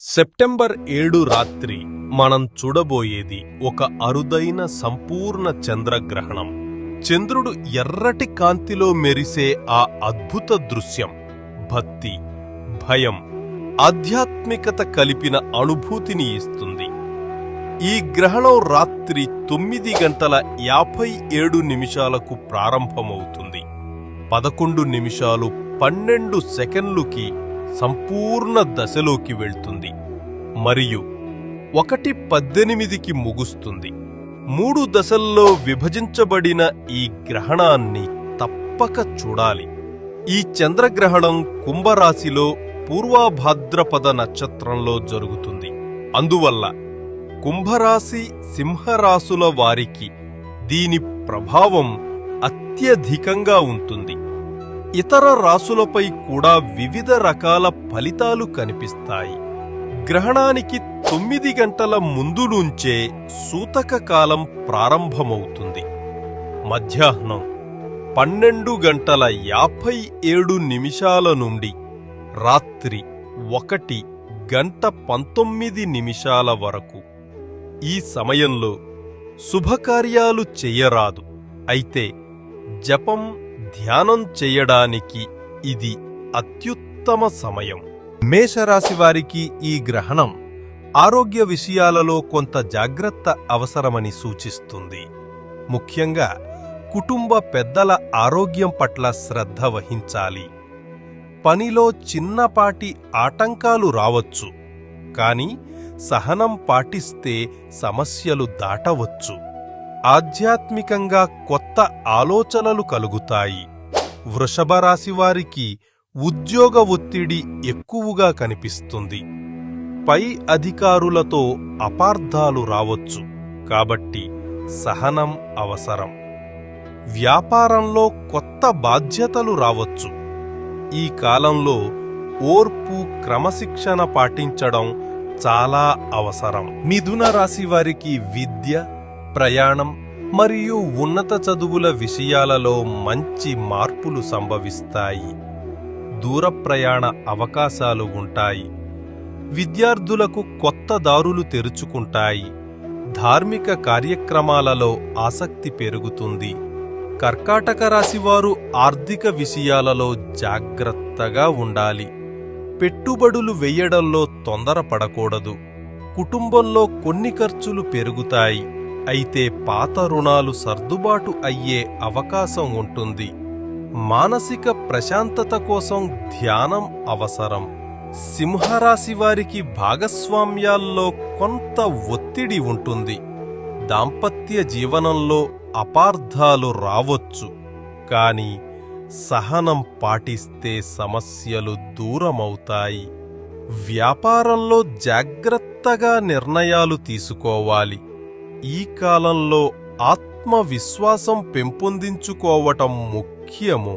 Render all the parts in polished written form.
September 7 రాత్రి మనం చూడబోయేది ఒక అరుదైన సంపూర్ణ చంద్రగ్రహణం. చంద్రుడు ఎర్రటి కాంతిలో మెరిసే ఆ అద్భుత దృశ్యం భక్తి, భయం, ఆధ్యాత్మికత కలిపిన అనుభూతిని ఇస్తుంది. ఈ గ్రహణం రాత్రి 9:57 ప్రారంభమవుతుంది. 11:12 సంపూర్ణ దశలోకి వెళ్తుంది మరియు 1:18 ముగుస్తుంది. 3 దశల్లో విభజించబడిన ఈ గ్రహణాన్ని తప్పక చూడాలి. ఈ చంద్రగ్రహణం కుంభరాశిలో పూర్వభాద్రపద నక్షత్రంలో జరుగుతుంది. అందువల్ల కుంభరాశి, సింహరాశుల వారికి దీని ప్రభావం అత్యధికంగా ఉంటుంది. ఇతర రాశులపై కూడా వివిధ రకాల ఫలితాలు కనిపిస్తాయి. గ్రహణానికి 9 గంటల ముందు నుంచే సూతక కాలం ప్రారంభమవుతుంది. మధ్యాహ్నం 12:57 నుండి రాత్రి 1:19 వరకు. ఈ సమయంలో శుభకార్యాలు చెయ్యరాదు. అయితే జపం, ధ్యానం చెయ్యడానికి ఇది అత్యుత్తమ సమయం. మేషరాశివారికి ఈ గ్రహణం ఆరోగ్య విషయాలలో కొంత జాగ్రత్త అవసరమని సూచిస్తుంది. ముఖ్యంగా కుటుంబ పెద్దల ఆరోగ్యం పట్ల శ్రద్ధ వహించాలి. పనిలో చిన్నపాటి ఆటంకాలు రావచ్చు, కాని సహనం పాటిస్తే సమస్యలు దాటవచ్చు. ఆధ్యాత్మికంగా కొత్త ఆలోచనలు కలుగుతాయి. వృషభరాశివారికి ఉద్యోగ ఒత్తిడి ఎక్కువగా కనిపిస్తుంది. పై అధికారులతో అపార్థాలు రావచ్చు, కాబట్టి సహనం అవసరం. వ్యాపారంలో కొత్త బాధ్యతలు రావచ్చు. ఈ కాలంలో ఓర్పు, క్రమశిక్షణ పాటించడం చాలా అవసరం. మిథున రాశివారికి విద్య, ప్రయాణం మరియు ఉన్నత చదువుల విషయాలలో మంచి మార్పులు సంభవిస్తాయి. దూర ప్రయాణ అవకాశాలు ఉంటాయి. విద్యార్థులకు కొత్త దారులు తెరుచుకుంటాయి. ధార్మిక కార్యక్రమాలలో ఆసక్తి పెరుగుతుంది. కర్కాటక రాశివారు ఆర్థిక విషయాలలో జాగ్రత్తగా ఉండాలి. పెట్టుబడులు వెయ్యడంలో తొందరపడకూడదు. కుటుంబంలో కొన్ని ఖర్చులు పెరుగుతాయి. అయితే పాత రుణాలు సర్దుబాటు అయ్యే అవకాశం ఉంటుంది. మానసిక ప్రశాంతత కోసం ధ్యానం అవసరం. సింహరాశివారికి భాగస్వామ్యాల్లో కొంత ఒత్తిడి ఉంటుంది. దాంపత్య జీవనంలో అపార్థాలు రావచ్చు, కాని సహనం పాటిస్తే సమస్యలు దూరమవుతాయి. వ్యాపారంలో జాగ్రత్తగా నిర్ణయాలు తీసుకోవాలి. ఈ కాలంలో ఆత్మవిశ్వాసం పెంపొందించుకోవటం ముఖ్యము.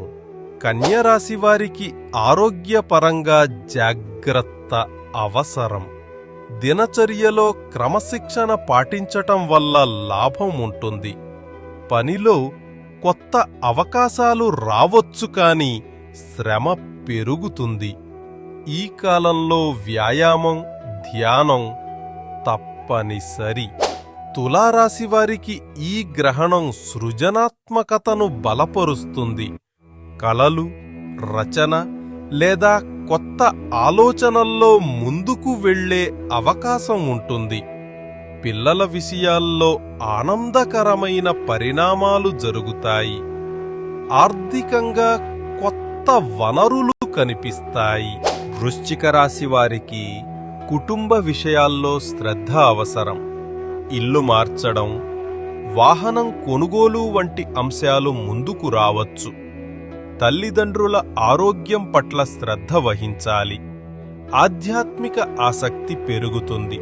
కన్యరాశివారికి ఆరోగ్యపరంగా జాగ్రత్త అవసరం. దినచర్యలో క్రమశిక్షణ పాటించటం వల్ల లాభం ఉంటుంది. పనిలో కొత్త అవకాశాలు రావచ్చు, కాని శ్రమ పెరుగుతుంది. ఈ కాలంలో వ్యాయామం, ధ్యానం తప్పనిసరి. తులారాశివారికి ఈ గ్రహణం సృజనాత్మకతను బలపరుస్తుంది. కళలు, రచన లేదా కొత్త ఆలోచనల్లో ముందుకు వెళ్లే అవకాశం ఉంటుంది. పిల్లల విషయాల్లో ఆనందకరమైన పరిణామాలు జరుగుతాయి. ఆర్థికంగా కొత్త వనరులు కనిపిస్తాయి. వృశ్చిక రాశివారికి కుటుంబ విషయాల్లో శ్రద్ధ అవసరం. ఇల్లు మార్చడం, వాహనం కొనుగోలు వంటి అంశాలు ముందుకు రావచ్చు. తల్లిదండ్రుల ఆరోగ్యం పట్ల శ్రద్ధ వహించాలి. ఆధ్యాత్మిక ఆసక్తి పెరుగుతుంది.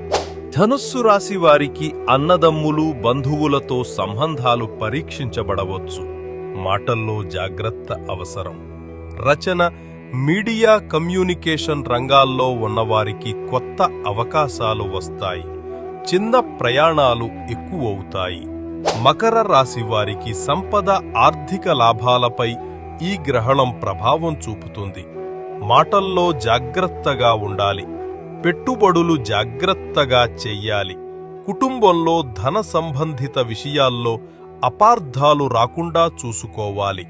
ధనుస్సు రాశి వారికి అన్నదమ్ములు, బంధువులతో సంబంధాలు పరీక్షించబడవచ్చు. మాటల్లో జాగ్రత్త అవసరం. రచన, మీడియా, కమ్యూనికేషన్ రంగాల్లో ఉన్నవారికి కొత్త అవకాశాలు వస్తాయి. చిన్న ప్రయాణాలు ఎక్కువవుతాయి. మకర రాశి వారికి సంపద, ఆర్థిక లాభాలపై ఈ గ్రహణం ప్రభావం చూపుతుంది. మాటల్లో జాగ్రత్తగా ఉండాలి. పెట్టుబడులు జాగ్రత్తగా చెయ్యాలి. కుటుంబంలో ధన సంబంధిత విషయాల్లో అపార్థాలు రాకుండా చూసుకోవాలి.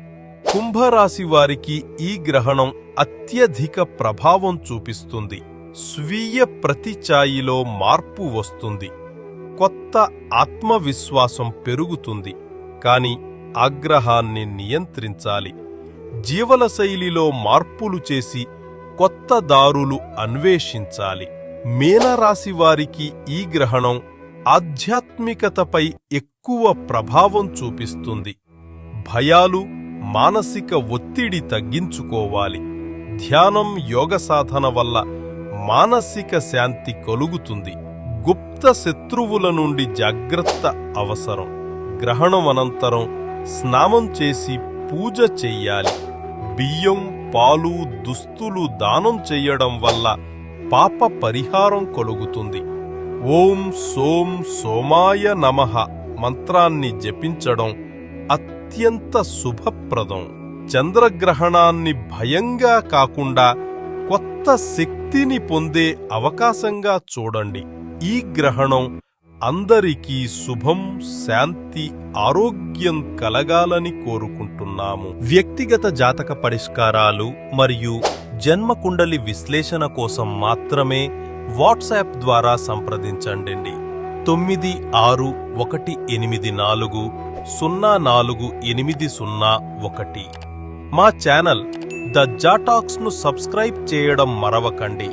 కుంభరాశి వారికి ఈ గ్రహణం అత్యధిక ప్రభావం చూపిస్తుంది. స్వీయ ప్రతిఛాయిలో మార్పు వస్తుంది. కొత్త ఆత్మవిశ్వాసం పెరుగుతుంది. కాని ఆగ్రహాన్ని నియంత్రించాలి. జీవనశైలిలో మార్పులు చేసి కొత్త దారులు అన్వేషించాలి. మీనరాశి వారికి ఈ గ్రహణం ఆధ్యాత్మికతపై ఎక్కువ ప్రభావం చూపిస్తుంది. భయాలు, మానసిక ఒత్తిడి తగ్గించుకోవాలి. ధ్యానం, యోగ సాధన వల్ల మానసిక శాంతి కలుగుతుంది. గుప్త శత్రువుల నుండి జాగ్రత్త అవసరం. గ్రహణం అనంతరం స్నానం చేసి పూజ చెయ్యాలి. బియ్యం, పాలు, దుస్తులు దానం చెయ్యడం వల్ల పాప పరిహారం కలుగుతుంది. ఓం సోం సోమాయ నమః మంత్రాన్ని జపించడం అత్యంత శుభప్రదం. చంద్రగ్రహణాన్ని భయంగా కాకుండా కొత్త శక్తిని పొందే అవకాశంగా చూడండి. ఈ గ్రహణం అందరికీ శుభం, శాంతి, ఆరోగ్యం కలగాలని కోరుకుంటున్నాము. వ్యక్తిగత జాతక పరిష్కారాలు మరియు జన్మకుండలి విశ్లేషణ కోసం మాత్రమే వాట్సాప్ ద్వారా సంప్రదించండి. 9618404801. మా ఛానల్ ద జాటాక్స్ను సబ్స్క్రైబ్ చేయడం మరవకండి.